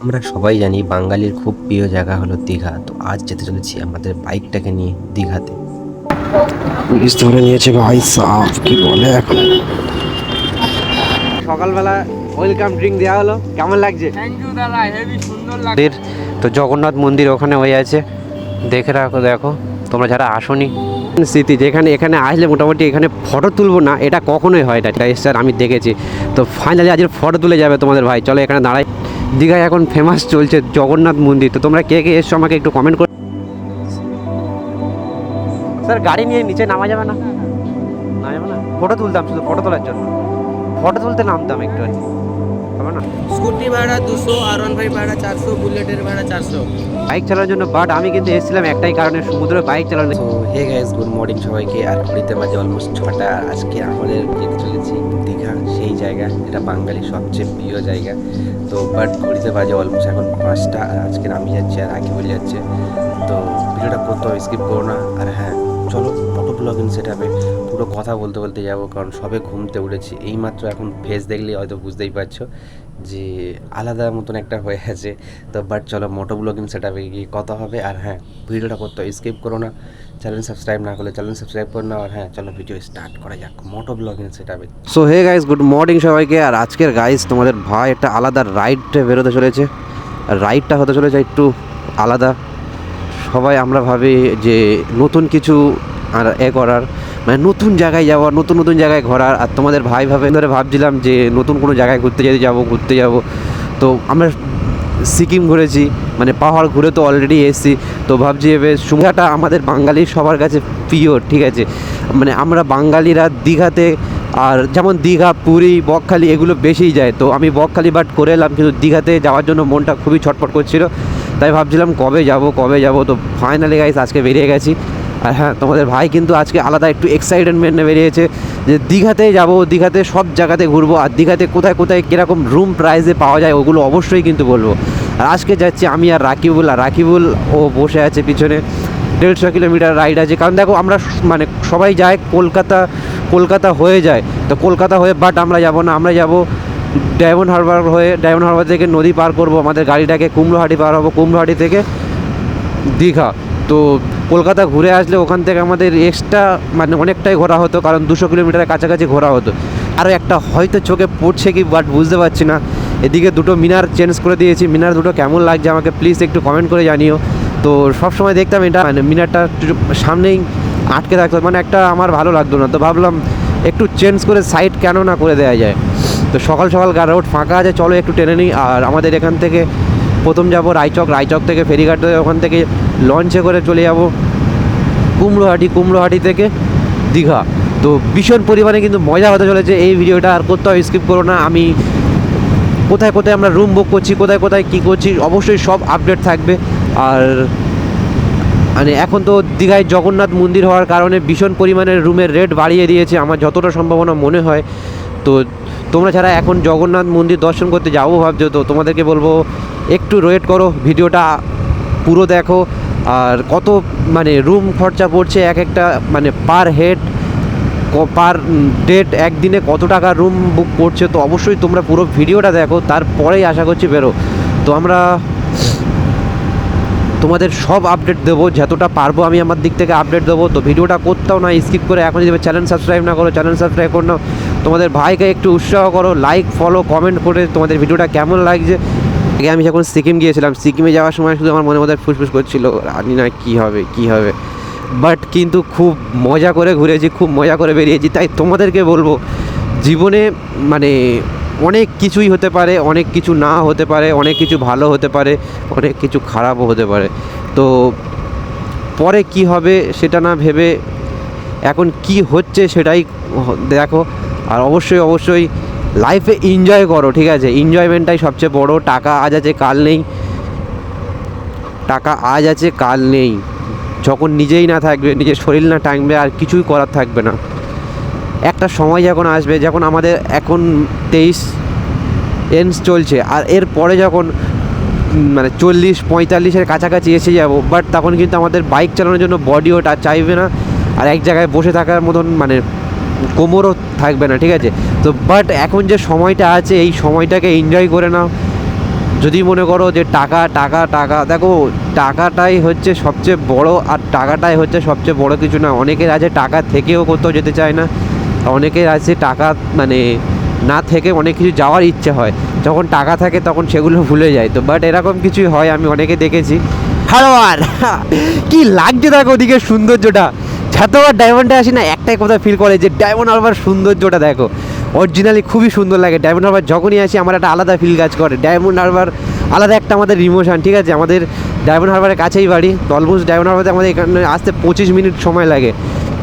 আমরা সবাই জানি বাঙালির খুব প্রিয় জায়গা হলো দীঘা। তো আজ যেতে চলেছি আমাদের বাইকটাকে নিয়ে দীঘাতে। পুলিশ ধরে নিয়েছে ভাই সাহ, কি বলে এখন। সকালবেলা ওয়েলকাম ড্রিঙ্ক দেওয়া হলো, কেমন লাগছে? থ্যাংক ইউ দাদা, হেভি সুন্দর লাগছে। তো জগন্নাথ মন্দির ওখানে হয়ে আছে, দেখে রাখো। দেখো তোমরা যারা আসোনি, স্মৃতি যেখানে এখানে আসলে মোটামুটি এখানে ফটো তুলবো না, এটা কখনোই হয় না। স্যার আমি দেখেছি। তো ফাইনালি আজকে ফটো তুলে যাবে তোমাদের ভাই। চলো এখানে দাঁড়াই। দীঘায় এখন ফেমাস চলছে জগন্নাথ মন্দির। তো তোমরা কে কে এসছো আমাকে একটু কমেন্ট করো। স্যার গাড়ি নিয়ে নিচে নামা যাবে না? নামা যাবে না? ফটো তুলতাম, শুধু ফটো তোলার জন্য। ফটো তুলতে নামতাম একটু আর কি, হবে না? স্কুটি ভাড়া 200, R15 ভাড়া 400, বুলেটের ভাড়া 400। বাইক চালানোর জন্য। বাট আমি কিন্তু এসেছিলাম একটাই কারণে, সমুদ্রে বাইক চালানো। তো হে গাইস, গুড মর্নিং সবাইকে। আর ঘড়িতে বাজে অলমোস্ট 6টা। আর আজকে আমাদের যেতে চলেছি দীঘা, সেই জায়গা এটা বাঙালির সবচেয়ে প্রিয় জায়গা। তো বাট ঘড়িতে বাজে অলমোস্ট এখন 5টা। আর আজকে আমি যাচ্ছি আর আগে বলে যাচ্ছে। তো ভিডিওটা করতে হবে, স্কিপ করো না। আর হ্যাঁ, চলো ফটো ব্লগিং সেটআপে পুরো কথা বলতে বলতে যাবো, কারণ সবে ঘুমতে উঠেছি এইমাত্র। এখন ফেস দেখলেই হয়তো বুঝতেই পারছো যে আলাদা মতন একটা হয়ে আছে। তো বাট চলো মোটো ব্লগিং সেটআপে গিয়ে কথা হবে। আর হ্যাঁ, ভিডিওটা করতে হবে, স্কিপ করো না। চ্যানেল সাবস্ক্রাইব না করলে চ্যানেল সাবস্ক্রাইব করে নাও। আর হ্যাঁ, চলো ভিডিও স্টার্ট করা যাক মোটো ব্লগিং সেটআপে। So hey guys, good morning সবাইকে। আর আজকের গাইস তোমাদের ভাই একটা আলাদা রাইডে বেরোতে চলেছে। আর রাইডটা হতে চলেছে একটু আলাদা। সবাই আমরা ভাবি যে নতুন কিছু আর করার, মানে নতুন জায়গায় যাওয়ার, নতুন নতুন জায়গায় ঘোরার। আর তোমাদের ভাই ধরে ভাবছিলাম যে নতুন কোনো জায়গায় ঘুরতে যাব। তো আমরা সিকিম ঘুরেছি, মানে পাহাড় ঘুরে তো অলরেডি এসেছি। তো ভাবছি এবার সুবিধাটা আমাদের বাঙালির সবার কাছে প্রিয়, ঠিক আছে? মানে আমরা বাঙালিরা দীঘাতে, আর যেমন দীঘা, পুরী, বকখালি এগুলো বেশিই যায়। তো আমি বকখালি বাট করে এলাম, কিন্তু দীঘাতে যাওয়ার জন্য মনটা খুবই ছটফট করছিল। তাই ভাবছিলাম কবে যাব। তো ফাইনালি গাইস আজকে বেরিয়ে গেছি। আর হ্যাঁ, তোমাদের ভাই কিন্তু আজকে আলাদা একটু এক্সাইটেডমেন্টে বেরিয়েছে যে দীঘাতে যাব, দীঘাতে সব জায়গাতে ঘুরবো। আর দীঘাতে কোথায় কোথায় কীরকম রুম প্রাইসে পাওয়া যায় ওগুলো অবশ্যই কিন্তু বলবো। আর আজকে যাচ্ছি আমি আর রাকিবুল। আর রাকিবুল ও বসে আছে পিছনে। 150 কিলোমিটার রাইড আছে। কারণ দেখো আমরা মানে সবাই যায় কলকাতা হয়ে যায়। তো কলকাতা হয়ে বাট আমরা যাব না, আমরা যাব ডায়মন্ড হারবার থেকে নদী পার করব, আমাদের গাড়িটাকে কুমড়োহাটি পার হবো, কুমড়োহাটি থেকে দীঘা। তো কলকাতা ঘুরে আসলে ওখান থেকে আমাদের এক্সট্রা মানে অনেকটাই ঘোরা হতো, কারণ 200 কিলোমিটারের কাছাকাছি ঘোরা হতো। আরও একটা হয়তো চোখে পড়ছে কি বাট বুঝতে পারছি না। এদিকে দুটো মিনার চেঞ্জ করে দিয়েছি। মিনার দুটো কেমন লাগছে আমাকে প্লিজ একটু কমেন্ট করে জানিও। তো সবসময় দেখতাম এটা, মানে মিনারটা সামনেই আটকে থাকতো, মানে একটা আমার ভালো লাগতো না। তো ভাবলাম একটু চেঞ্জ করে সাইড কেন না করে দেওয়া যায়। তো সকাল রোড ফাঁকা আছে, চলো একটু টেনে নিই। আর আমাদের এখান থেকে প্রথম যাব রায়চক থেকে ফেরিঘাট ধরে ওখান থেকে লঞ্চে করে চলে যাব কুমড়োহাটি থেকে দীঘা। তো ভীষণ পরিমাণে কিন্তু মজা হতে চলেছে এই ভিডিওটা। আর করতে হয়, স্কিপ করো না। আমি কোথায় কোথায় আমরা রুম বুক করছি, কোথায় কোথায় কী করছি, অবশ্যই সব আপডেট থাকবে। আর মানে এখন তো দীঘায় জগন্নাথ মন্দির হওয়ার কারণে ভীষণ পরিমাণে রুমের রেট বাড়িয়ে দিয়েছে আমার যতটা সম্ভাবনা মনে হয়। তো তোমরা যারা এখন জগন্নাথ মন্দির দর্শন করতে যাবো ভাবছো, তো তোমাদেরকে বলবো একটু ওয়েট করো, ভিডিওটা পুরো দেখো। আর কত মানে রুম খরচা পড়ছে এক একটা, মানে পার হেড পার ডেট একদিনে কত টাকা রুম বুক করছে, তো অবশ্যই তোমরা পুরো ভিডিওটা দেখো, তারপরেই আশা করছি বেরো। তো আমরা তোমাদের সব আপডেট দেবো, যতটা পারবো আমি আমার দিক থেকে আপডেট দেবো। তো ভিডিওটা করতেও না স্কিপ করে, এখন যদি চ্যানেল সাবস্ক্রাইব না করো চ্যানেল সাবস্ক্রাইব করে নাও। তোমাদের ভাইকে একটু উৎসাহ করো, লাইক ফলো কমেন্ট করে তোমাদের ভিডিওটা কেমন লাগছে। আগে আমি যখন সিকিম গিয়েছিলাম, সিকিমে যাওয়ার সময় শুধু আমার মনে মধ্যে ফুসফুস করছিল, জানি না কী হবে। বাট কিন্তু খুব মজা করে ঘুরেছি, খুব মজা করে বেরিয়েছি। তাই তোমাদেরকে বলবো, জীবনে মানে অনেক কিছুই হতে পারে, অনেক কিছু না হতে পারে, অনেক কিছু ভালো হতে পারে, অনেক কিছু খারাপও হতে পারে। তো পরে কি হবে সেটা না ভেবে এখন কি হচ্ছে সেটাই দেখো। আর অবশ্যই লাইফে এনজয় করো, ঠিক আছে? এনজয়মেন্টটাই সবচেয়ে বড়। টাকা আজ আছে কাল নেই। যখন নিজেই না থাকবে, নিজের শরীর না টাঙবে, আর কিছুই করার থাকবে না। একটা সময় যখন আসবে, যখন আমাদের এখন 23 এন্ডস চলছে, আর এর পরে যখন মানে 40-45-এর কাছাকাছি এসে যাব, বাট তখন কিন্তু আমাদের বাইক চালানোর জন্য বডিও চাইবে না, আর এক জায়গায় বসে থাকার মতন মানে কোমরও থাকবে না, ঠিক আছে? তো বাট এখন যে সময়টা আছে, এই সময়টাকে এনজয় করে নাও। যদি মনে করো যে টাকা টাকা টাকা, দেখো টাকাটাই হচ্ছে সবচেয়ে বড়, আর টাকাটাই হচ্ছে সবচেয়ে বড় কিছু না। অনেকের আছে টাকা থেকেও কোথাও যেতে চায় না, অনেকের আছে টাকা মানে না থেকে অনেক কিছু যাওয়ার ইচ্ছে হয়, যখন টাকা থাকে তখন সেগুলো ভুলে যায়। তো বাট এরকম কিছুই হয়, আমি অনেকে দেখেছি। হারোয়ার কি লাগছে দেখো ওদিকে সৌন্দর্যটা। যতবার ডায়মন্ডে আসি না একটাই কথা ফিল করে যে ডায়মন্ড হারবার সৌন্দর্যটা দেখো, অরিজিনালি খুবই সুন্দর লাগে। ডায়মন্ড হারবার যখনই আসি আমার একটা আলাদা ফিল কাজ করে। ডায়মন্ড হারবার আলাদা একটা আমাদের ইমোশন, ঠিক আছে। আমাদের ডায়মন্ড হারবারের কাছেই বাড়ি, তো অলমোস্ট ডায়মন্ড হারবারে আমাদের এখানে আসতে 25 মিনিট সময় লাগে,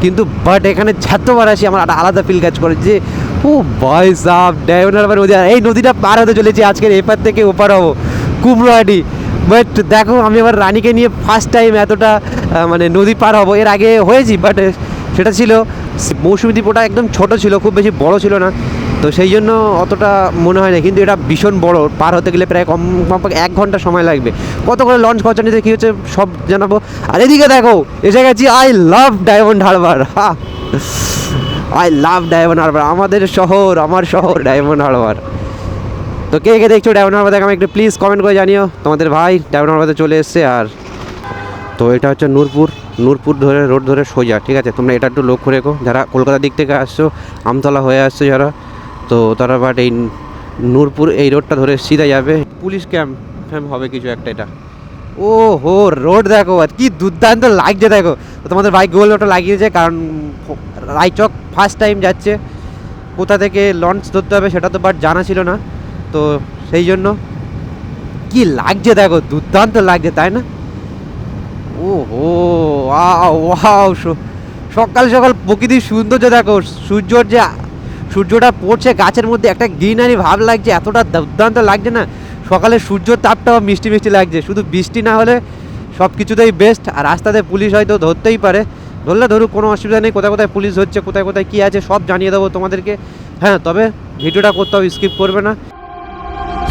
কিন্তু বাট এখানে যতবার আসি আমার একটা আলাদা ফিল কাজ করে যে ও ভাই সাব ডায়মন্ড হারবার নদী। এই নদীটা পার হতে চলেছি আজকের, এপার থেকে ওপার হবো কুমড়োহাটি। বাট দেখো আমি আমার রানীকে নিয়ে ফার্স্ট টাইম এতটা মানে নদী পার হবো। এর আগে হয়েছি, বাট সেটা ছিল মৌসুমী দ্বীপ, ওটা একদম ছোট ছিল, খুব বেশি বড় ছিল না, তো সেই জন্য অতটা মনে হয় না। কিন্তু এটা ভীষণ বড়, পার হতে গেলে প্রায় কমপক্ষে 1 ঘন্টা সময় লাগবে। কত করে লঞ্চ খরচা নিতে কী হচ্ছে সব জানাবো। আর এদিকে দেখো এসে গেছি, I love diamond Harbour. I love diamond Harbour, আমাদের শহর, আমার শহর ডায়মন্ড হারবার। তো কে কে দেখছো ডায়মন্ড হারবার দেখো, আমি একটু প্লিজ কমেন্ট করে জানিও। তোমাদের ভাই ডায়মন্ড হারবারে চলে এসছে। আর তো এটা হচ্ছে নূরপুর ধরে রোড ধরে সোজা, ঠিক আছে। তোমরা এটা একটু লক্ষ্য রেখো, যারা কলকাতার দিক থেকে আসছো, আমতলা হয়ে আসছো যারা, তো তারা বাট এই নূরপুর এই রোডটা ধরে সিধা যাবে। পুলিশ ক্যাম্প হবে কিছু একটা এটা। ও হো রোড দেখো আর কি দুর্দান্ত লাগছে দেখো। তো তোমাদের বাইক গুগল ওটা লাগিয়েছে, কারণ রায়চক ফার্স্ট টাইম যাচ্ছে, কোথা থেকে লঞ্চ ধরতে হবে সেটা তো বাট জানা ছিল না, তো সেই জন্য কি লাগছে দেখো, দুর্দান্ত লাগছে তাই না। ও হো ওয়াও, সকাল সকাল প্রকৃতির সৌন্দর্য দেখো, সূর্যটা পড়ছে গাছের মধ্যে, একটা গ্রিনারি ভাব লাগছে, এতটা দুর্দান্ত লাগছে না। সকালে সূর্যর তাপটাও মিষ্টি মিষ্টি লাগছে, শুধু বৃষ্টি না হলে সব কিছুতেই বেস্ট। আর রাস্তাতে পুলিশ হয়তো ধরতেই পারে, ধরলে ধরুক, কোনো অসুবিধা নেই। কোথায় কোথায় পুলিশ হচ্ছে, কোথায় কোথায় কী আছে সব জানিয়ে দেবো তোমাদেরকে। হ্যাঁ, তবে ভিডিওটা করতে হবে, স্কিপ করবে না।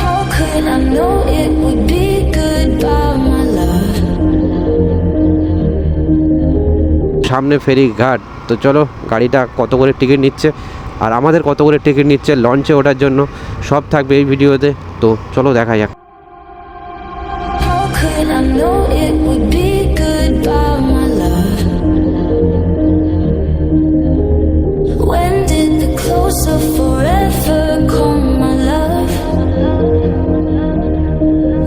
How could I know it would be goodbye, my love? সামনে ফেরি ঘাট। তো চলো গাড়িটা কত করে টিকিট নিচ্ছে আর আমাদের কত করে টিকিট নিচ্ছে লঞ্চে ওঠার জন্য, সব থাকবে এই ভিডিওতে। তো চলো দেখা যাক। How could I know it would be goodbye, my love? When did the close of forever come, my love?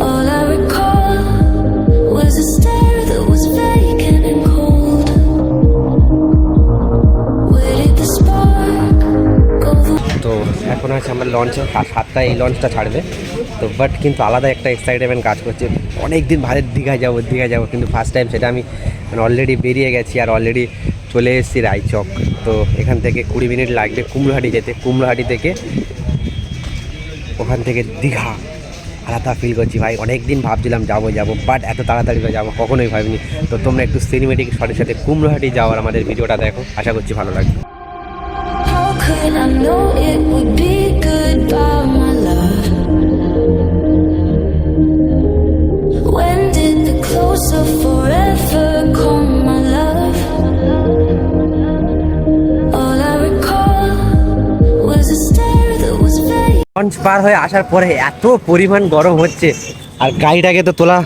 All I recall was a stare that was vacant and cold. Where did the spark go? তো এখন আছে আমরা লঞ্চে, আর 7টায় এই লঞ্চটা ছাড়বে। তো but কিন্তু আলাদা একটা এক্সাইটমেন্ট কাজ করছে, অনেক দিন ভারত দীঘায় যাবো, কিন্তু ফার্স্ট টাইম সেটা আমি মানে অলরেডি বেরিয়ে গেছি আর অলরেডি চলে এসেছি রায়চক। তো এখান থেকে 20 মিনিট লাগবে কুমড়োহাটি যেতে। কুমড়োহাটি থেকে ওখান থেকে দীঘা, আলাদা ফিল করছি ভাই। অনেক দিন ভাবছিলাম যাবো, বাট এত তাড়াতাড়ি করে যাবো কখনোই ভাবিনি। তো তোমরা একটু সিনেমেটিক শটের সাথে কুমড়োহাটি যাওয়ার আমাদের ভিডিওটা দেখো, আশা করছি ভালো লাগবে। How could I know it would be goodbye, my love? When did the close of forever come, my love? All I recall was a stare that was vague. Launch পার হয়ে আসার পরে এত পরিমাণ গরম হচ্ছে, আর গাড়িটাকে তো তোলা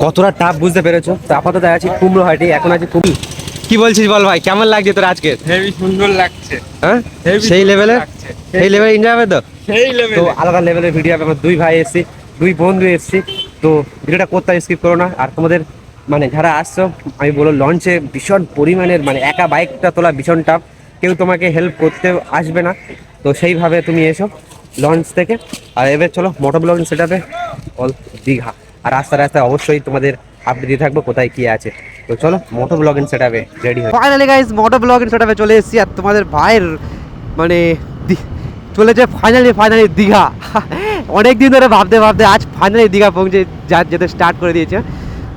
কতটা টাফ বুঝতে পেরেছো। তো আপাতত আছি কুমড়োহাটি, এখন আছে কি বলছিস বল ভাই, কেমন লাগছে তোর আজকে? হেভি সুন্দর লাগছে, হ্যাঁ হেভি সেই সুন্দর লেভেলে, লাগছে। সেই লেভেলে এনজয় হবে তো। সেই লেভেলে তো আলাদা লেভেলের ভিডিও হবে। আমার 2 ভাই এসেছি, 2 বন্ধু এসেছি, তো ভিডিওটা করতে স্কিপ করো না। আর তোমাদের মানে যারা আসছো আমি বলো, লঞ্চে ভীষণ পরিমাণের মানে একা বাইকটা তোলা ভীষণ টাফ, কেউ তোমাকে হেল্প করতে আসবে না, তো সেইভাবে তুমি এসো লঞ্চ থেকে। আর এবার চলো মোটো ব্লগিং সেটআপে অল দীঘা, আর রাস্তায় রাস্তায় অবশ্যই তোমাদের আপডেট দিয়ে থাকবো কোথায় কি আছে। তো চলো মোটো ব্লগিং সেটআপে রেডি হয়। ফাইনালি গাইস মোটো ব্লগিং সেটআপে চলে এসেছি, আর তোমাদের ভাইয়ের মানে চলেছে ফাইনালি দীঘা। অনেক দিন ধরে ভাবতে আজ ফাইনালি দীঘা পৌঁছে যেতে স্টার্ট করে দিয়েছে।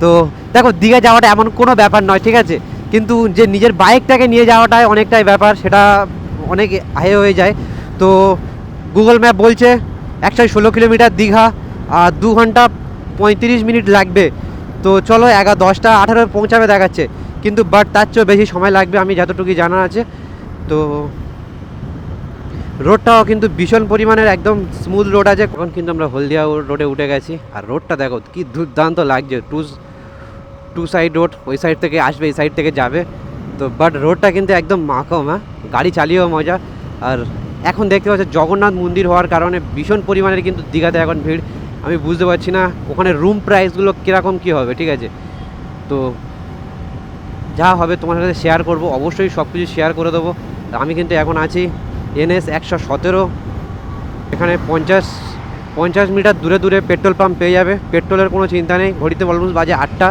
তো দেখো দীঘা যাওয়াটা এমন কোনো ব্যাপার নয়, ঠিক আছে, কিন্তু যে নিজের বাইকটাকে নিয়ে যাওয়াটাই অনেকটাই ব্যাপার, সেটা অনেক হাই হয়ে যায়। তো গুগল ম্যাপ বলছে 116 কিলোমিটার দীঘা, আর 2 ঘন্টা 35 মিনিট লাগবে। তো চলো 10টা 18 পৌঁছাবে দেখাচ্ছে, কিন্তু বাট তার চেয়েও বেশি সময় লাগবে আমি যতটুকু জানা আছে। তো রোডটাও কিন্তু ভীষণ পরিমাণের একদম স্মুথ রোড আছে। এখন কিন্তু আমরা হলদিয়া রোডে উঠে গেছি, আর রোডটা দেখো কি দুর্দান্ত লাগছে। টু সাইড রোড, ওই সাইড থেকে আসবে এই সাইড থেকে যাবে। তো বাট রোডটা কিন্তু একদম মাখম, হ্যাঁ গাড়ি চালিয়েও মজা। আর এখন দেখতে পাচ্ছি জগন্নাথ মন্দির হওয়ার কারণে ভীষণ পরিমাণের কিন্তু দীঘাতে এখন ভিড়। আমি বুঝতে পারছি না ওখানে রুম প্রাইসগুলো কীরকম কী হবে, ঠিক আছে। তো যা হবে তোমার সাথে শেয়ার করব, অবশ্যই সব কিছু শেয়ার করে দেবো। আমি কিন্তু এখন আছি NS 117। এখানে 50 মিটার দূরে দূরে পেট্রোল পাম্প পেয়ে যাবে, পেট্রোলের কোনো চিন্তা নেই। ঘড়িতে অলমোস্ট বাজে 8টা।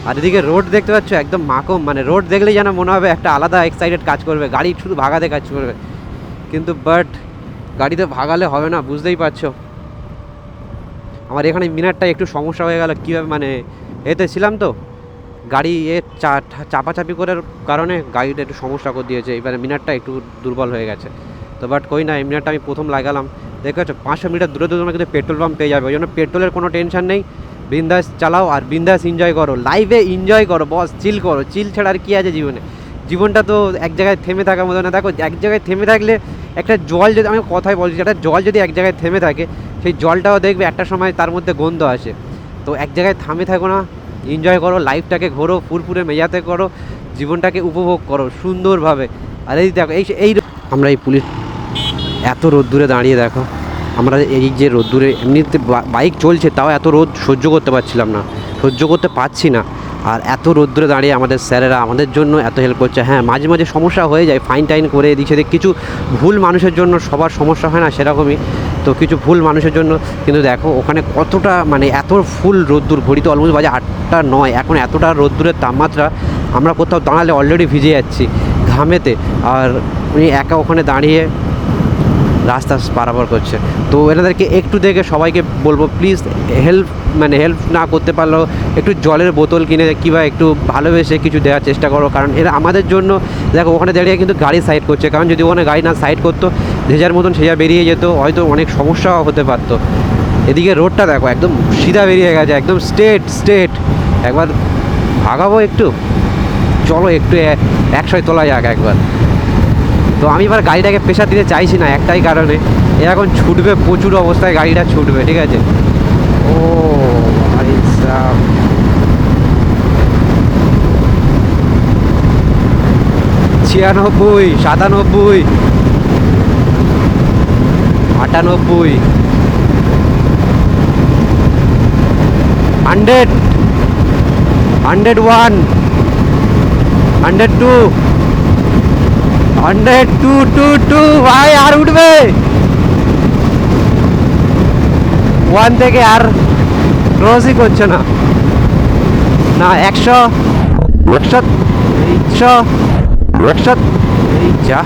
আর এদিকে রোড দেখতে পাচ্ছ একদম মাকম, মানে রোড দেখলেই যেন মনে হবে একটা আলাদা এক্সাইটেড কাজ করবে, গাড়ি শুধু ভাগাতে কাজ করবে। কিন্তু বাট গাড়িতে ভাগালে হবে না, বুঝতেই পারছো। আমার এখানে মিনারটা একটু সমস্যা হয়ে গেল, কীভাবে মানে এতে ছিলাম তো গাড়ি চাপাচাপি করার কারণে গাড়িটা একটু সমস্যা করে দিয়েছে। এবারে মিনারটা একটু দুর্বল হয়ে গেছে। তো বাট কই না, এই মিনারটা আমি প্রথম লাগালাম। দেখতে পাচ্ছ 500 মিটার দূরে দূরে কিন্তু পেট্রোল পাম্প পেয়ে যাবে, ওই জন্য পেট্রোলের কোনো টেনশন নেই। বিন্দাস চালাও আর বিন্দাস এনজয় করো, লাইভে এনজয় করো, বস চিল করো। চিল ছাড়া আর কী আছে জীবনে? জীবনটা তো এক জায়গায় থেমে থাকার মতো না। দেখো এক জায়গায় থেমে থাকলে একটা জল, যদি আমি কথাই বলছি, একটা জল যদি এক জায়গায় থেমে থাকে, সেই জলটাও দেখবে একটা সময় তার মধ্যে গন্ধ আসে। তো এক জায়গায় থামে থাকো না, এনজয় করো, লাইফটাকে ঘোরো, ফুরফুরে মেজাতে করো, জীবনটাকে উপভোগ করো সুন্দরভাবে। আর এই দেখো এই আমরা এই পুলিশ এত রোদ্দুরে দাঁড়িয়ে দেখো, আমরা এই যে রোদ্দুরে এমনিতে বাইক চলছে তাও এত রোদ সহ্য করতে পারছিলাম না, সহ্য করতে পারছি না। আর এত রোদ্দুরে দাঁড়িয়ে আমাদের স্যারেরা আমাদের জন্য এত হেল্প করছে। হ্যাঁ মাঝে মাঝে সমস্যা হয়ে যায়, ফাইন টাইন করে এদিক সেদিক, কিছু ভুল মানুষের জন্য, সবার সমস্যা হয় না সেরকমই, তো কিছু ভুল মানুষের জন্য। কিন্তু দেখো ওখানে কতটা মানে এত ফুল রোদ্দুর, ঘড়িতে অলমোস্ট বাজে 8টা 9, এখন এতটা রোদ্দুরের তাপমাত্রা, আমরা কোথাও দাঁড়ালে অলরেডি ভিজে যাচ্ছি ঘামেতে। আর উনি একা ওখানে দাঁড়িয়ে রাস্তা পারাপার করছে। তো এনাদেরকে একটু দেখে সবাইকে বলবো প্লিজ হেল্প না করতে পারলেও একটু জলের বোতল কিনে কিংবা একটু ভালোবেসে কিছু দেওয়ার চেষ্টা করো, কারণ এরা আমাদের জন্য দেখো ওখানে দাঁড়িয়ে কিন্তু গাড়ি সাইড করছে। কারণ যদি ওখানে গাড়ি না সাইড করতো, ভেজার মতন সেজা বেরিয়ে যেত, হয়তো অনেক সমস্যাও হতে পারতো। এদিকে রোডটা দেখো একদম সিধা বেরিয়ে গেছে, একদম স্ট্রেট। একবার ভাগাবো একটু, চলো একটু 100 তোলা যাক একবার। তো আমি এবার গাড়িটাকে প্রেশার দিতে চাইছি না একটাই কারণে, এ এখন ছুটবে প্রচুর অবস্থায়, গাড়িটা ছুটবে, ঠিক আছে। ও ভাই সাব, 96, 97, 98, 100, 101, 102, 102, ভাই আর উঠবে 1 থেকে আর ক্রসই করছে না 100, 100, এই যা।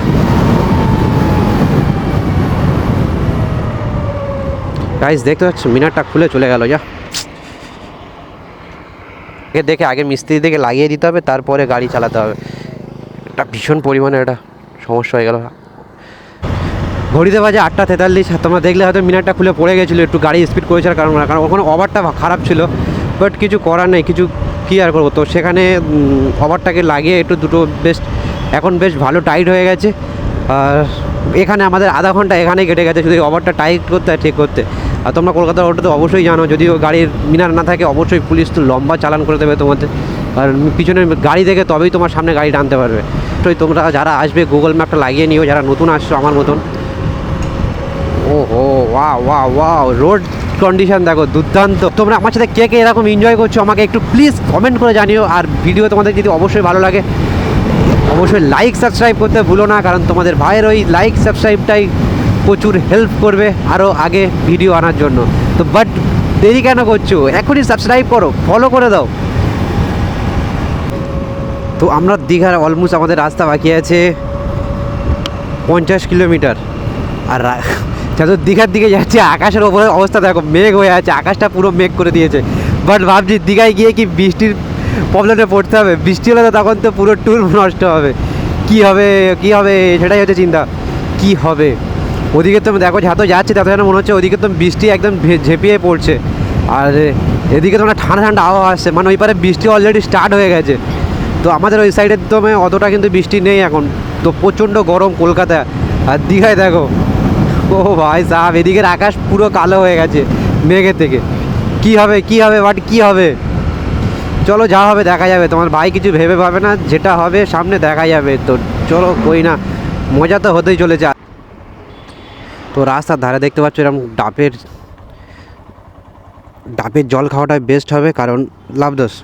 গাইস দেখতে পাচ্ছ মিনারটা খুলে চলে গেল, যা দেখে আগে মিস্ত্রি দেখে লাগিয়ে দিতে হবে, তারপরে গাড়ি চালাতে হবে। একটা ভীষণ পরিমাণে একটা সমস্যা হয়ে গেল। ঘড়িতে বাজে 8:43, তোমরা দেখলে হয়তো মিনারটা খুলে পড়ে গেছিলো, একটু গাড়ি স্পিড করেছিল কারণ ওখানে ওভারটা খারাপ ছিল। বাট কিছু করার নেই, কিছু কী আর করবো। তো সেখানে ওভারটাকে লাগিয়ে একটু দুটো এখন বেশ ভালো টাইট হয়ে গেছে। আর এখানে আমাদের আধা ঘন্টা এখানেই কেটে গেছে শুধু ওভারটা টাইট করতে আর ঠিক করতে। আর তোমরা কলকাতার ওটা তো অবশ্যই জানো, যদিও গাড়ির মিনার না থাকে অবশ্যই পুলিশ তো লম্বা চালান করে দেবে তোমাদের, কারণ পিছনের গাড়ি দেখে তবেই তোমার সামনে গাড়ি টানতে পারবে। তো তোমরা যারা আসবে গুগল ম্যাপটা লাগিয়ে নিও, যারা নতুন আসছো আমার মতন। ও ওয়াও রোড কন্ডিশন দেখো দুর্দান্ত। তোমরা আমার সাথে কে এরকম এনজয় করছো আমাকে একটু প্লিজ কমেন্ট করে জানিও। আর ভিডিও তোমাদের যদি অবশ্যই ভালো লাগে অবশ্যই লাইক সাবস্ক্রাইব করতে ভুলো না, কারণ তোমাদের ভাইয়ের ওই লাইক সাবস্ক্রাইবটাই প্রচুর হেল্প করবে আরও আগে ভিডিও আনার জন্য। তো বাট দেরি কেন করছো, এখনই সাবস্ক্রাইব করো, ফলো করে দাও। তো আমরা দীঘার অলমোস্ট আমাদের রাস্তা বাকি আছে 50 কিলোমিটার। আর যত দীঘার দিকে যাচ্ছে আকাশের ওপরে অবস্থা দেখো, মেঘ হয়ে আছে, আকাশটা পুরো মেঘ করে দিয়েছে। বাট ভাবছি দীঘায় গিয়ে কি বৃষ্টির প্রবলেমে পড়তে হবে, বৃষ্টি হলে তো তখন তো পুরো ট্যুর নষ্ট হবে। কি হবে সেটাই হচ্ছে চিন্তা, কি হবে। ওদিকে তো দেখো যত যাচ্ছে তত যেন মনে হচ্ছে ওদিকে তো বৃষ্টি একদম ঝেঁপিয়ে পড়ছে, আর এদিকে তোমরা ঠান্ডা ঠান্ডা আবহাওয়া আসছে, মানে ওই পারে বৃষ্টি অলরেডি স্টার্ট হয়ে গেছে। তো আমাদের ওই সাইডের তো অতটা কিন্তু বৃষ্টি নেই এখন, তো প্রচণ্ড গরম কলকাতায়। আর দীঘায় দেখো ও ভাই সাহেব, এদিকের আকাশ পুরো কালো হয়ে গেছে মেঘের থেকে। কি হবে বাট কি হবে, চলো যা হবে দেখা যাবে। তোমার ভাই কিছু ভেবে পাবে না, যেটা হবে সামনে দেখা যাবে। তো চলো কই না, মজা তো হতেই চলেছে। তো রাস্তার ধারে দেখতে পাচ্ছ এরকম ডাবের জল খাওয়াটাই বেস্ট হবে, কারণ লাভ দোষ।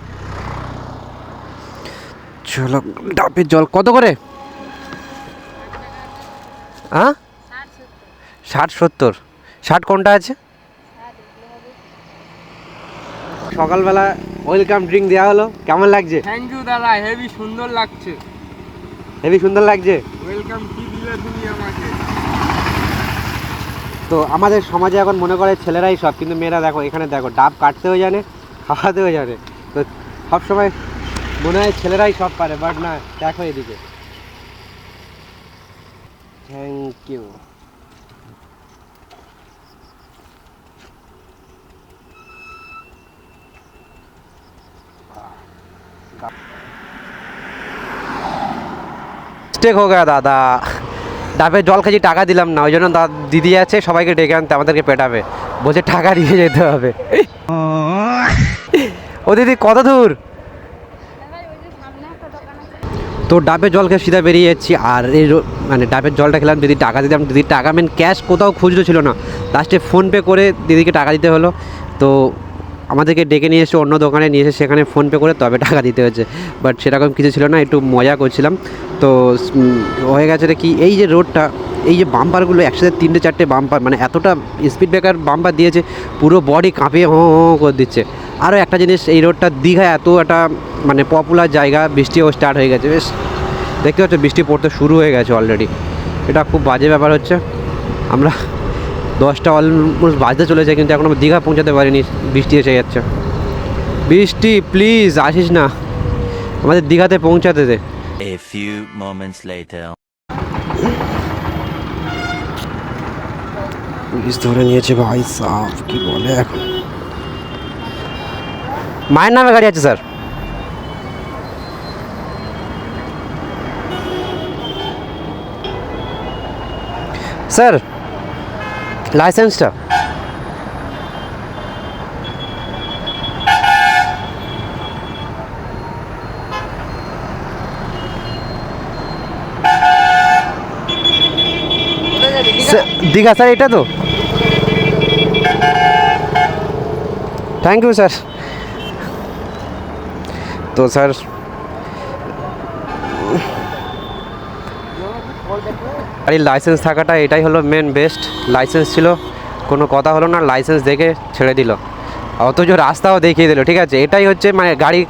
চলো ডাবের জল কত করে? হ্যাঁ 60-70। 60 কোনটা আছে? সকালবেলা ওয়েলকাম ড্রিঙ্ক দেওয়া হলো, কেমন লাগছে? থ্যাংক ইউ দাদা, হেভি সুন্দর লাগছে। হেভি সুন্দর লাগছে। ওয়েলকাম কি দিলে তুমি আমাকে? তো আমাদের সমাজে এখন মনে করে ছেলেরাই সব, কিন্তু মেয়েরা দেখো এখানে দেখো ডাব কাটতেও জানে, খাওয়াতেও জানে। তো সবসময় মনে হয় ছেলেরাই সব পারে, বাট না, দেখো এদিকে। Thank you. মিস্টেক হয়ে গেল দাদা, ডাবের জল খেয়েছি, টাকা দিলাম না, ওই জন্য দিদি আছে সবাইকে ডেকে আনতে, আমাদেরকে পেটাবে, বলছে টাকা দিয়ে যেতে হবে। ও দিদি কত দূর? তো ডাবের জল খেয়ে সিধা বেরিয়ে যাচ্ছি। আর এই মানে ডাবের জলটা খেলাম, দিদি টাকা দিতাম, দিদির টাকা ক্যাশ কোথাও খুচরো ছিল না, লাস্টে ফোনপে করে দিদিকে টাকা দিতে হলো। তো আমাদেরকে ডেকে নিয়ে এসে অন্য দোকানে নিয়ে এসে সেখানে ফোনপে করে তবে টাকা দিতে হয়েছে, বাট সেরকম কিছু ছিল না, একটু মজা করছিলাম। তো হয়ে গেছে কি, এই যে রোডটা, এই যে বাম্পারগুলো একসাথে 3-4টে বাম্পার, মানে এতটা স্পিড ব্রেকার বাম্পার দিয়েছে, পুরো বডি কাঁপিয়ে হো করে দিচ্ছে। আরও একটা জিনিস, এই রোডটা দীঘা এত একটা মানে পপুলার জায়গা, বৃষ্টিও স্টার্ট হয়ে গেছে, বেশ দেখতে পাচ্ছ বৃষ্টি পড়তে শুরু হয়ে গেছে অলরেডি। এটা খুব বাজে ব্যাপার হচ্ছে, আমরা 10টা অলমোস্ট বাজতে চলেছে, কিন্তু এখন আমরা দীঘা পৌঁছাতে পারিনি, বৃষ্টি এসে যাচ্ছে। বৃষ্টি প্লিজ আসিস না, আমাদের দীঘাতে পৌঁছাতে দে। A few moments later. Police ধরে নিয়েছে ভাই সাহেব, কি বলে এখন। মায়ের নামে গাড়ি আছে স্যার। স্যার লাইসেন্সটা। দীঘা স্যার, এটা তো থ্যাংক ইউ স্যার। তো স্যার গাড়ির লাইসেন্স থাকাটা এটাই হলো মেন বেস্ট। লাইসেন্স ছিল, কোনো কথা হলো না, লাইসেন্স দেখে ছেড়ে দিল, অথচ রাস্তাও দেখিয়ে দিল। ঠিক আছে, এটাই হচ্ছে মানে গাড়ি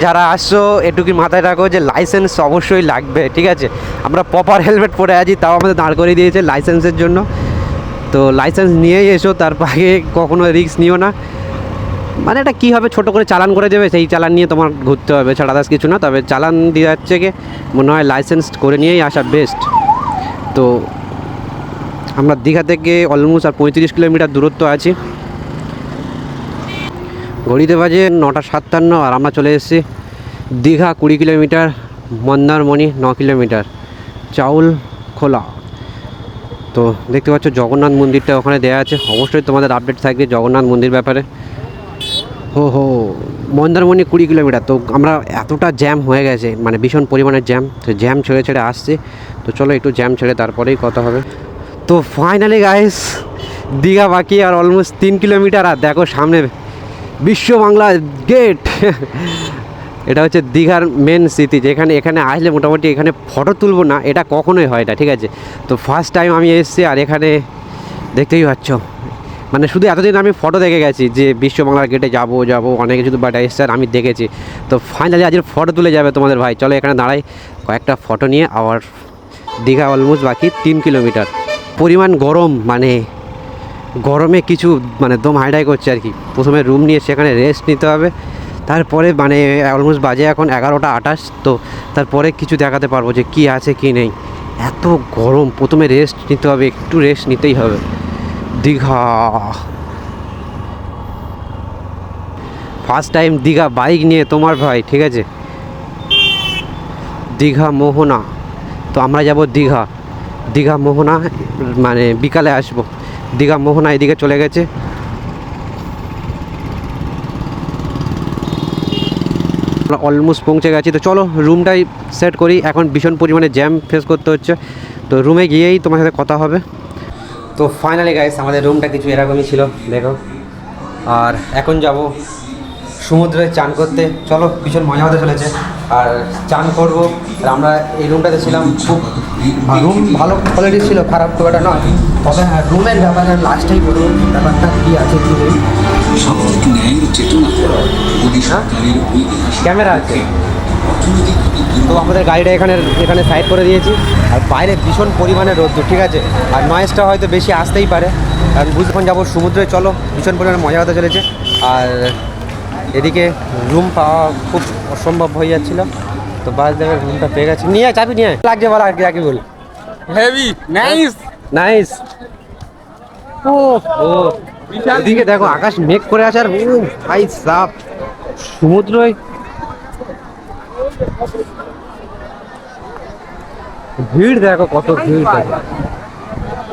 যারা আসছো এটুকু মাথায় রাখো যে লাইসেন্স অবশ্যই লাগবে। ঠিক আছে, আমরা প্রপার হেলমেট পরে আছি, তাও আমাদের দাঁড় করিয়ে দিয়েছে লাইসেন্সের জন্য। তো লাইসেন্স নিয়েই এসো, তার আগে কখনো রিস্ক নিও না। মানে এটা কী হবে, ছোটো করে চালান করে দেবে, সেই চালান নিয়ে তোমার ঘুরতে হবে, ছাড়া দাস কিছু না। তবে চালান দিয়ে যাচ্ছে কি মনে হয় লাইসেন্স করে নিয়েই আসা বেস্ট। তো আমরা দীঘা থেকে অলমোস্ট আর 35 কিলোমিটার দূরত্ব আছি, ঘড়িতে বাজে 9:57, আর আমরা চলে এসেছি দীঘা 20 কিলোমিটার, মন্দারমণি 9 কিলোমিটার, চাউল খোলা। তো দেখতে পাচ্ছ জগন্নাথ মন্দিরটা ওখানে দেওয়া আছে, অবশ্যই তোমাদের আপডেট থাকবে জগন্নাথ মন্দির ব্যাপারে। হো মন্দারমণি 20 কিলোমিটার। তো আমরা এতটা জ্যাম হয়ে গেছে, মানে ভীষণ পরিমাণের জ্যাম, তো জ্যাম ছেড়ে ছেড়ে আসছে। তো চলো একটু জ্যাম ছেড়ে তারপরেই কথা হবে। তো ফাইনালি গাইস দীঘা বাকি আর অলমোস্ট 3 কিলোমিটার, আর দেখো সামনে বিশ্ব বাংলা গেট। এটা হচ্ছে দীঘার মেন স্মৃতি, যেখানে এখানে আসলে মোটামুটি এখানে ফটো তুলবো না এটা কখনোই হয় না। ঠিক আছে, তো ফার্স্ট টাইম আমি এসেছি, আর এখানে দেখতেই পাচ্ছ মানে শুধু এতদিন আমি ফটো দেখে গেছি যে বিশ্ব বাংলার গেটে যাবো অনেক কিছু, বাট এসছে আর আমি দেখেছি। তো ফাইনালি আজকে ফটো তুলে যাবে তোমাদের ভাই। চলো এখানে দাঁড়াই, কয়েকটা ফটো নিয়ে আবার। দীঘা অলমোস্ট বাকি 3 কিলোমিটার। পরিমাণ গরম, মানে গরমে কিছু মানে দম হাইডাই করছে আর কি। প্রথমে রুম নিয়ে সেখানে রেস্ট নিতে হবে, তারপরে মানে অলমোস্ট বাজে এখন 11:28। তো তারপরে কিছু দেখাতে পারবো যে কি আছে কি নেই। এত গরম, প্রথমে রেস্ট নিতে হবে, একটু রেস্ট নিতেই হবে। Digha first time Digha bike নিয়ে তোমার ভাই। ঠিক আছে, দীঘা মোহনা। তো আমরা যাব দীঘা, দীঘা মোহনা মানে বিকালে আসবো। দীঘা মোহনা এদিকে চলে গেছে। আমরা অলমোস্ট পৌঁছে গেছি। তো চলো রুমটাই সেট করি। এখন ভীষণ পরিমাণে জ্যাম ফেস করতে হচ্ছে, তো রুমে গিয়েই তোমার সাথে কথা হবে। তো ফাইনালি গাইস আমাদের রুমটা কিছু এরকমই ছিল দেখো। আর এখন যাব সমুদ্রে চান করতে। চলো ভীষণ মজা হতে চলেছে। আর চান করবো। আর আমরা এই রুমটাতে ছিলাম, খুব রুম ভালো কোয়ালিটি ছিল, খারাপ খুব একটা নয়। তবে হ্যাঁ রুমের ব্যাপারে লাস্টেই বলবো ব্যাপারটা কী আছে কী নেই। ক্যামেরা আছে। তো আমাদের গাড়িটা এখানে সাইড করে দিয়েছি। আর বাইরে ভীষণ পরিমাণে রোদ্দুর, ঠিক আছে। আর নয়েজটা হয়তো বেশি আসতেই পারে, কারণ বুঝখন যাবো সমুদ্রে। চলো ভীষণ পরিমাণে মজা হতে চলেছে। আর এদিকে রুম পাওয়া খুব অসম্ভব হয়ে যাচ্ছিলো। তো বাস দেখে রুমটা পেয়ে গেছে। নিয়ে চাবি নিয়ে লাগছে বলা আর কি বল। Heavy nice. নাইস। ও এদিকে দেখো আকাশ মেঘ করে আছে, আর ভাই সাপ সমুদ্রই ভিড় দেখো, কত ভিড় দেখো।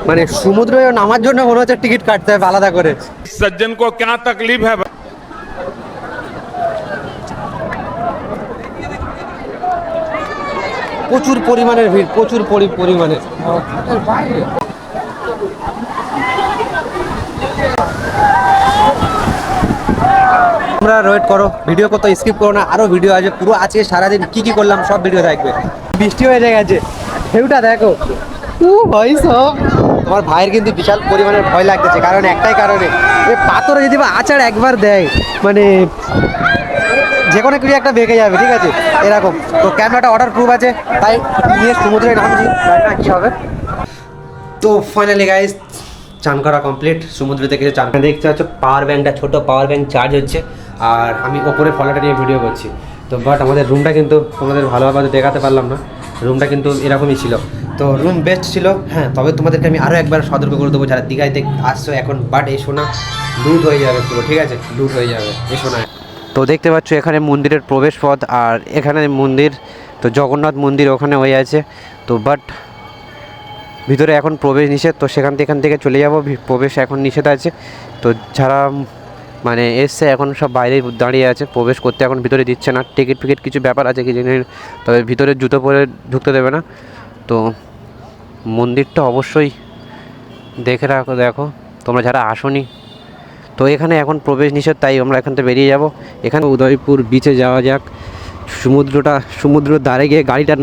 মানে সমুদ্রে নামার জন্য মনে হচ্ছে টিকিট কাটতে হবে আলাদা করে। सज्जन को क्या तकलीफ है। প্রচুর পরিমাণের ভিড়, প্রচুর পরিমাণে। তোমরা ওয়েট করো, ভিডিও কত স্কিপ করো না, আরো ভিডিও আছে পুরো। আজকে সারাদিন কি কি করলাম সব ভিডিও থাকবে। বৃষ্টি হয়ে গেছে, ঢেউটা দেখো। ভাই সব তোমার ভাইয়ের কিন্তু বিশাল পরিমাণে ভয় লাগতেছে, কারণ একটাই কারণে, এই পাথরে যদি বা আচার একবার দেয় মানে যে কোনো কিছু একটা বেঁকে যাবে, ঠিক আছে এরকম। তো ক্যামেরাটা ওয়াটার প্রুফ আছে, তাই নিয়ে সমুদ্রে নামছি, জানি না কী হবে। তো ফাইনালি গাইস চান করা কমপ্লিট। সমুদ্র থেকে চান দেখতে পাচ্ছ, পাওয়ার ব্যাঙ্কটা, ছোটো পাওয়ার ব্যাঙ্ক চার্জ হচ্ছে। আর আমি ওপরে ফলাটা নিয়ে ভিডিও করছি। তো বাট আমাদের রুমটা কিন্তু তোমাদের ভালোভাবে দেখাতে পারলাম না। রুমটা কিন্তু এরকমই ছিল। তো রুম বেস্ট ছিল, হ্যাঁ। তবে তোমাদেরকে আমি আরও একবার সতর্ক করে দেবো, যারা দীঘায় আসছো এখন, বাট এসো না, লুট হয়ে যাবে পুরো, ঠিক আছে, লুট হয়ে যাবে, এসো না। তো দেখতে পাচ্ছ এখানে মন্দিরের প্রবেশ পথ, আর এখানে মন্দির, তো জগন্নাথ মন্দির ওখানে হয়ে আছে। তো বাট ভিতরে এখন প্রবেশ নিষেধ, তো এখান থেকে চলে যাব। প্রবেশ এখন নিষেধ আছে। তো যারা মানে এসছে এখন সব বাইরে দাঁড়িয়ে আছে, প্রবেশ করতে এখন ভিতরে দিচ্ছে না। টিকিট ফিকিট কিছু ব্যাপার আছে কি জানি, তবে ভিতরে জুতো পরে ঢুকতে দেবে না। তো মন্দিরটা অবশ্যই দেখো তোমরা যারা আসোনি। তো এখানে এখন প্রবেশ নিষেধ, তাই আমরা এখান থেকে বেরিয়ে যাব। এখানে উদয়পুর বিচে যাওয়া যাক। সমুদ্রের ধারে গিয়ে গাড়িটা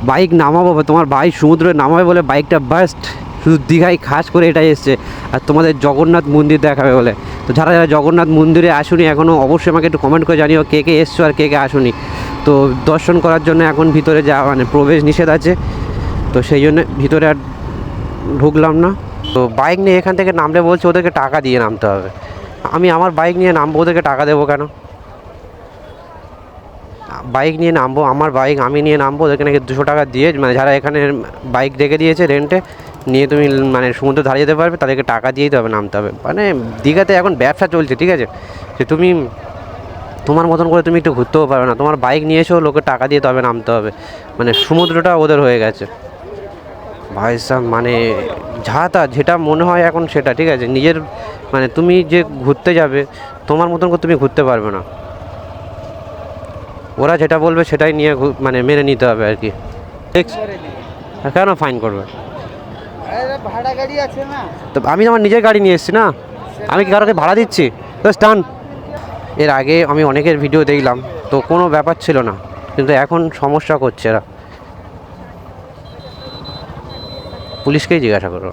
বাইক নামাবো। তোমার ভাই সমুদ্রে নামাবে বলে বাইকটা বাস্ট শুধু দীঘায় খাস করে এটাই এসছে, আর তোমাদের জগন্নাথ মন্দির দেখাবে বলে। তো যারা জগন্নাথ মন্দিরে আসুনি এখনও, অবশ্যই আমাকে একটু কমেন্ট করে জানিও কে কে এসছো আর কে কে আসুনি। তো দর্শন করার জন্য এখন ভিতরে যাওয়া মানে প্রবেশ নিষেধ আছে, তো সেই জন্য ভিতরে আর ঢুকলাম না। তো বাইক নিয়ে এখান থেকে নামলে বলছে ওদেরকে টাকা দিয়ে নামতে হবে। আমি আমার বাইক নিয়ে নামবো, ওদেরকে টাকা দেবো কেন? বাইক নিয়ে নামবো, আমার বাইক আমি নিয়ে নামবো, ওদেরকে নাকি 200 টাকা দিয়ে, মানে যারা এখানে বাইক রেখে দিয়েছে রেন্টে নিয়ে তুমি মানে সমুদ্র ধারে যেতে পারবে, তাদেরকে টাকা দিয়েই তবে নামতে হবে। মানে দীঘাতে এখন ব্যবসা চলছে, ঠিক আছে, যে তুমি তোমার মতন করে তুমি একটু ঘুরতেও পারবে না, তোমার বাইক নিয়ে এসেও লোকে টাকা দিয়ে তবে নামতে হবে। মানে সমুদ্রটা ওদের হয়ে গেছে ভাই সাহেব। মানে যেটা মনে হয় এখন সেটা, ঠিক আছে, নিজের মানে তুমি যে ঘুরতে যাবে তোমার মতন করে তুমি ঘুরতে পারবে না। ওরা যেটা বলবে সেটাই নিয়ে মানে মেনে নিতে হবে আর কি। কেন ফাইন করবে? ভাড়া গাড়ি আছে না, তো আমি আমার নিজের গাড়ি নিয়ে এসেছি না, আমি কি কারোকে ভাড়া দিচ্ছি? তো স্টান এর আগে আমি অনেকের ভিডিও দেখলাম, তো কোনো ব্যাপার ছিল না, কিন্তু এখন সমস্যা করছে এরা। পুলিশকেই জিজ্ঞাসা করো।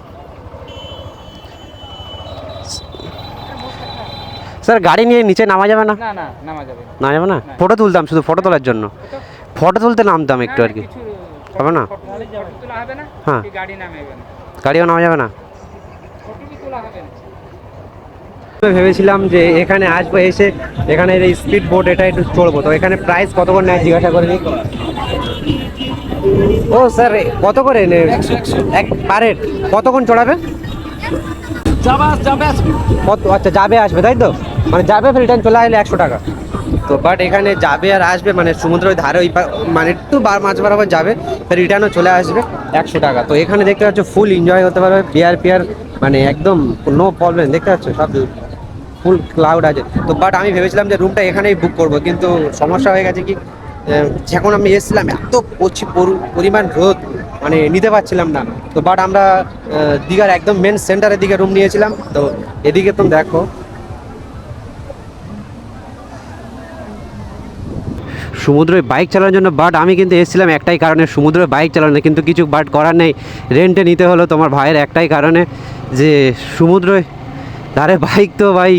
স্যার গাড়ি নিয়ে নিচে নামা যাবে না? না না নামা যাবে না। না যাবে না? ফটো তুলতাম, শুধু ফটো তোলার জন্য, ফটো তুলতে নামতাম একটু আর কি। হবে না? ফটো তোলা হবে না, হ্যাঁ গাড়ি নামাবে না, গাড়িও নামা যাবে না। ফটো কি তোলা হবে না। ভেবেছিলাম যে এখানে আসবো, এসে এখানে এই স্পিড বোট এটা একটু চড়বো। তো এখানে প্রাইস কত করে নেয় জিজ্ঞাসা করে নিই। ও স্যার কত করে এক পার হেড কতক্ষণ চড়াবে? কত? আচ্ছা যাবে আসবে তাই তো, মানে যাবে ফের রিটার্ন চলে আসলে 100 টাকা। তো বাট এখানে যাবে আর আসবে মানে সমুদ্রের ধারে ওই মানে একটু মাছ বরাবর যাবে, ফের রিটার্নও চলে আসবে 100 টাকা। তো এখানে দেখতে পাচ্ছ ফুল এনজয় করতে পারবে, বিয়ার মানে একদম নো প্রবলেম, দেখতে পাচ্ছ সব ফুল ক্লাউড আছে। তো বাট আমি ভেবেছিলাম যে রুমটা এখানেই বুক করব, কিন্তু সমস্যা হয়ে গেছে কি যখন আমি এসেছিলাম এত পরিমাণ রোদ, মানে নিতে পারছিলাম না। তো বাট আমরা দীঘার একদম মেন সেন্টারের দিকে রুম নিয়েছিলাম। তো এদিকে তুমি দেখো সমুদ্রে বাইক চালানোর জন্য, বাট আমি কিন্তু এসেছিলাম একটাই কারণে সমুদ্রে বাইক চালানো, কিন্তু কিছু বাট করার নেই, রেন্টে নিতে হলো তোমার ভাইয়ের একটাই কারণে যে সমুদ্রে ধারে বাইক তো ভাই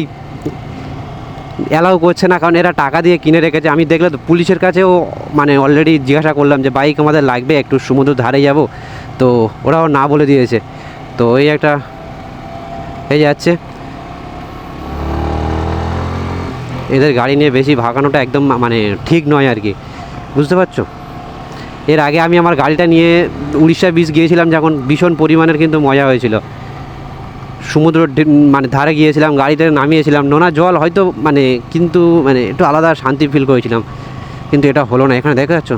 অ্যালাউ করছে না, কারণ এরা টাকা দিয়ে কিনে রেখেছে। আমি দেখলে তো পুলিশের কাছেও মানে অলরেডি জিজ্ঞাসা করলাম যে বাইক আমাদের লাগবে, একটু সমুদ্র ধারে যাব, তো ওরাও না বলে দিয়েছে। তো এই একটা হয়ে যাচ্ছে, এদের গাড়ি নিয়ে বেশি ভাগানোটা একদম মানে ঠিক নয় আর কি, বুঝতে পারছো। এর আগে আমি আমার গাড়িটা নিয়ে উড়িষ্যা বিচ গিয়েছিলাম, যখন ভীষণ পরিমাণের কিন্তু মজা হয়েছিল। সমুদ্র মানে ধারে গিয়েছিলাম, গাড়িতে নামিয়েছিলাম, নোনা জল হয়তো মানে, কিন্তু মানে একটু আলাদা শান্তি ফিল করেছিলাম, কিন্তু এটা হলো না। এখানে দেখা যাচ্ছ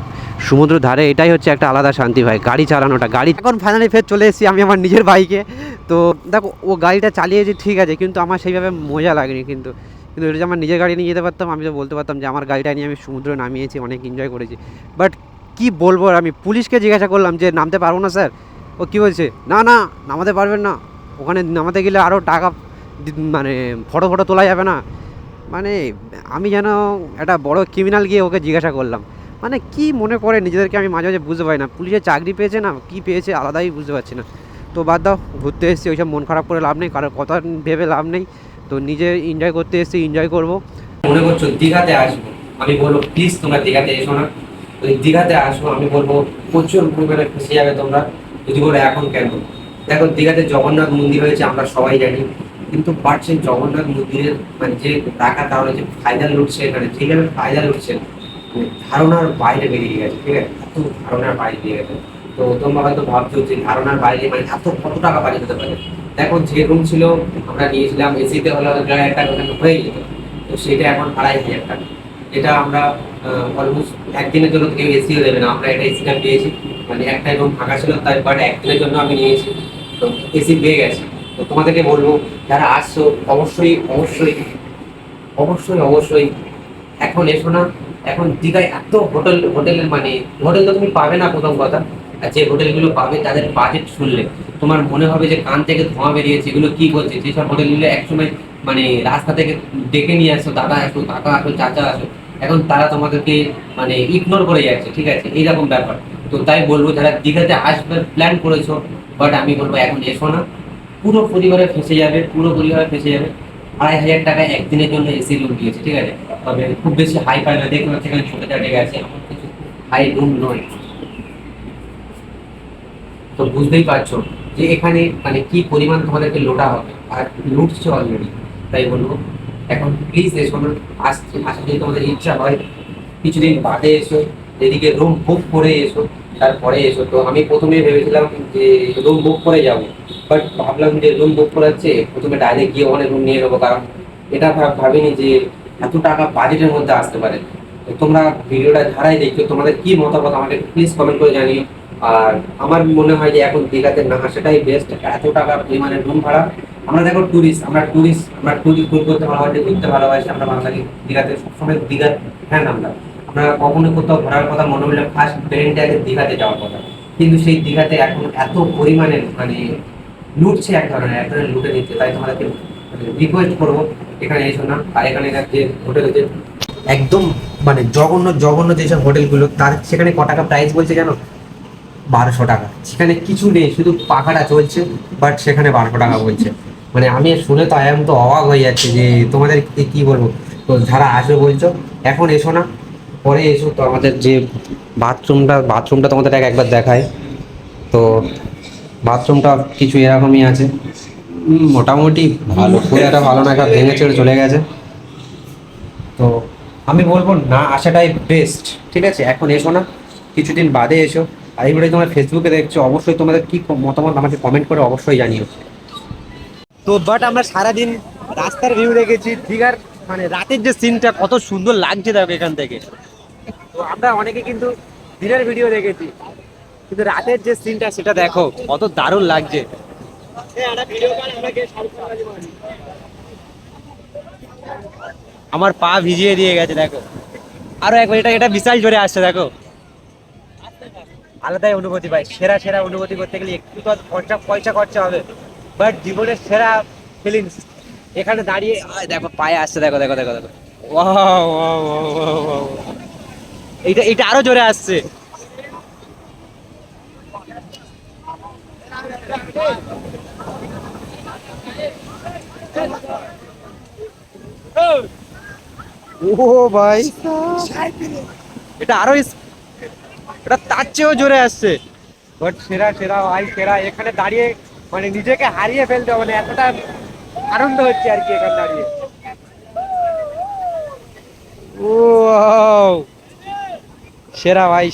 সমুদ্র ধারে এটাই হচ্ছে একটা আলাদা শান্তি ভাই, গাড়ি চালানোটা। গাড়ি এখন ফাইনালি ফের চলে এসেছি আমি আমার নিজের বাইকে। তো দেখো ও গাড়িটা চালিয়েছি ঠিক আছে, কিন্তু আমার সেইভাবে মজা লাগেনি। কিন্তু এটা যে আমার নিজের গাড়ি নিয়ে যেতে পারতাম, আমি তো বলতে পারতাম যে আমার গাড়িটা নিয়ে আমি সমুদ্রে নামিয়েছি, অনেক এনজয় করেছি। বাট কি বলবো, আমি পুলিশকে জিজ্ঞাসা করলাম যে নামতে পারবো না স্যার, ও কী বলছে, না নামাতে পারবেন না, ওখানে নামাতে গেলে আরও টাকা মানে ফটো তোলা যাবে না। মানে আমি যেন একটা বড় ক্রিমিনাল গিয়ে ওকে জিজ্ঞাসা করলাম, মানে কি মনে করে নিজেদেরকে আমি মাঝে মাঝে বুঝতে পারি না। পুলিশের চাকরি পেয়েছে না কি পেয়েছে আলাদাই বুঝতে পারছি না। তো বাদ দাও, ঘুরতে এসেছি, ওইসব মন খারাপ করে লাভ নেই, কারোর কথা ভেবে লাভ নেই। তো নিজে এনজয় করতে এসেছি, এনজয় করবো। মনে করছো দীঘাতে আসবো, আমি বলবো প্লিজ তোমরা দীঘাতে এসো না। ওই দীঘাতে আসবো আমি বলবো প্রচুর পরিমাণে ফেসে যাবে তোমরা, যদি বলো এখন কেন। দেখো দীঘাতে জগন্নাথ মন্দির হয়েছে আমরা সবাই জানি, কিন্তু বাট সেই জগন্নাথ মন্দিরের মানে যে টাকা তাহলে যে ফায়দা লুটছে এখানে, যেভাবে ফায়দা লুটছে ধারণার বাইরে বেরিয়ে গেছে, ঠিক আছে, এত ধারণার বাইরে বেরিয়ে গেছে। তো তোমরা হয়তো ভাবছো যে ধারণার বাইরে মানে কত টাকা বাড়ি হতে পারে। দেখো যে রুম ছিল আমরা নিয়েছিলাম এসিতে হলে 1,500 টাকা হয়ে যেত, তো সেটা এখন 2,500 টাকা। এটা আমরা অলমোস্ট একদিনের জন্য কেউ এসিও দেবে না, আমরা এটা এসিটা পেয়েছি, মানে একটা রুম ফাঁকা ছিল তাই, বাট একদিনের জন্য আমি নিয়েছি, তো এসি পেয়ে গেছি। তো তোমাদেরকে বলবো যারা আসছো অবশ্যই অবশ্যই অবশ্যই অবশ্যই এখন এসো না। এখন দীঘায় এত হোটেলের মানে হোটেল তো তুমি পাবে না প্রথম কথা, আর যে হোটেলগুলো পাবে তাদের বাজেট শুনলে তোমার মনে হবে যে কান থেকে ধোঁয়া বেরিয়েছে, এগুলো কি বলছে। যেসব হোটেলগুলো একসময় মানে রাস্তা থেকে ডেকে নিয়ে আসো, দাদা আসো, কাকা আসো, চাচা আসো, এখন তারা তোমাদেরকে মানে ইগনোর করে যাচ্ছে, ঠিক আছে, এইরকম ব্যাপার। তো তাই বলবো যারা দীঘাতে আসবে প্ল্যান করেছো, বাট আমি বলবো এখন এসো না, পুরো পরিবারে ফেসে যাবে, 2,500 টাকায় একদিনের জন্য এসি রুম দিয়েছে, ঠিক আছে। তবে খুব বেশি হাই ফাই না, দেখুন সেখানে ছোট চাটে গেছে, এমন কিছু হাই রুম নয়। তো বুঝতেই পারছো যে এখানে মানে কি পরিমাণ তোমাদেরকে লোটা হবে, আর লুটছে অলরেডি। তাই বলবো এখন প্লিজ এসো না। আসা যদি তোমাদের ইচ্ছা হয় কিছুদিন বাদে এসো, এদিকে রুম বুক করে এসো, তারপরে এসো। তো আমি প্রথমে ভেবেছিলাম যে রুম বুক করে যাবো, বাট ভাবলাম যে রুম বুক করাচ্ছে প্রথমে ডাইরেক্ট গিয়ে অনেক রুম নিয়ে নেবো, কারণ এটা ভাবিনি যে এত টাকা বাজেটের মধ্যে আসতে পারে। তো তোমরা ভিডিওটা যারাই দেখছো তোমাদের কি মতামত আমাকে প্লিজ কমেন্ট করে জানিও। আর আমার মনে হয় যে এখন দীঘাতে না আসাটাই বেস্ট, এত টাকা পরিমাণে রুম ভাড়া। আমরা দেখো আমরা ট্যুর করতে ভালোবাসি, ঘুরতে ভালোবাসি, আমরা বাঙালি দীঘাতে সবসময় দীঘার ফ্যান। আমরা কখনো কোথাও ঘোরার কথা মনে হলে ফার্স্ট ব্রেনটা আগে দীঘাতে যাওয়ার কথা, কিন্তু সেই দীঘাতে এখন এত পরিমাণে মানে লুটছে, এক ধরনের লুটে নিচ্ছে। তাই তোমাদেরকে রিকোয়েস্ট করবো এখানে এসো না। আর এখানে যে হোটেল আছে একদম মানে জঘন্য যেসব হোটেলগুলো, তার সেখানে ক টাকা প্রাইস বলছে জানো, 1,200 টাকা। সেখানে কিছু নেই, শুধু পাখাটা চলছে, বাট সেখানে 1,200 টাকা বলছে। মানে আমি শুনে তো আয়াম তো অবাক হয়ে যাচ্ছে যে তোমাদের কি বলবো। তো যারা আসবে বলছো এখন এসো না, পরে এসো। তো আমাদের যে বাথরুমটা তোমাদের একবার দেখায়। তো বাথরুমটা কিছু এরকমই আছে, মোটামুটি ভালো, খুব একটা ভালো না, একটা ভেঙে চড়ে চলে গেছে। তো আমি বলবো না আসাটাই বেস্ট, ঠিক আছে। এখন এসো না, কিছুদিন বাদে এসো। আর এইবারে তোমরা ফেসবুকে দেখছো, অবশ্যই তোমাদের কি মতামত আমাকে কমেন্ট করে অবশ্যই জানিও। তো বাট আমরা সারাদিন রাস্তার ভিউ দেখেছি দীঘার, মানে রাতের যে সিনটা কত সুন্দর লাগছে দেখো এখান থেকে। তো আমরা অনেকে কিন্তু দিনের ভিডিও দেখেছি, কিন্তু রাতের যে সিনটা সেটা দেখো কত দারুণ লাগছে। আমার পা ভিজিয়ে দিয়ে গেছে দেখো, আরো একবার এটা এটা বিশাল জোরে আসছে দেখো। আলাদাই অনুভূতি ভাই, সেরা সেরা অনুভূতি করতে গেলে একটু তো পয়সা খরচা হবে, বাট জীবনের সেরা ফিলিংস এখানে দাঁড়িয়ে দেখো পায়ে আসছে দেখো দেখো দেখো দেখো। Wow wow wow wow wow. এইটা এটা আরো জোরে আসছে। ও ভাই এটা আরো এটা তার চেয়েও জোরে আসছে। বাট সেরা সেরা ভাই সেরা, এখানে দাঁড়িয়ে মানে নিজেকে হারিয়ে ফেলতে মানে এতটা আনন্দ হচ্ছে আর কি এখানে দাঁড়িয়ে। ও সেরা ভাই।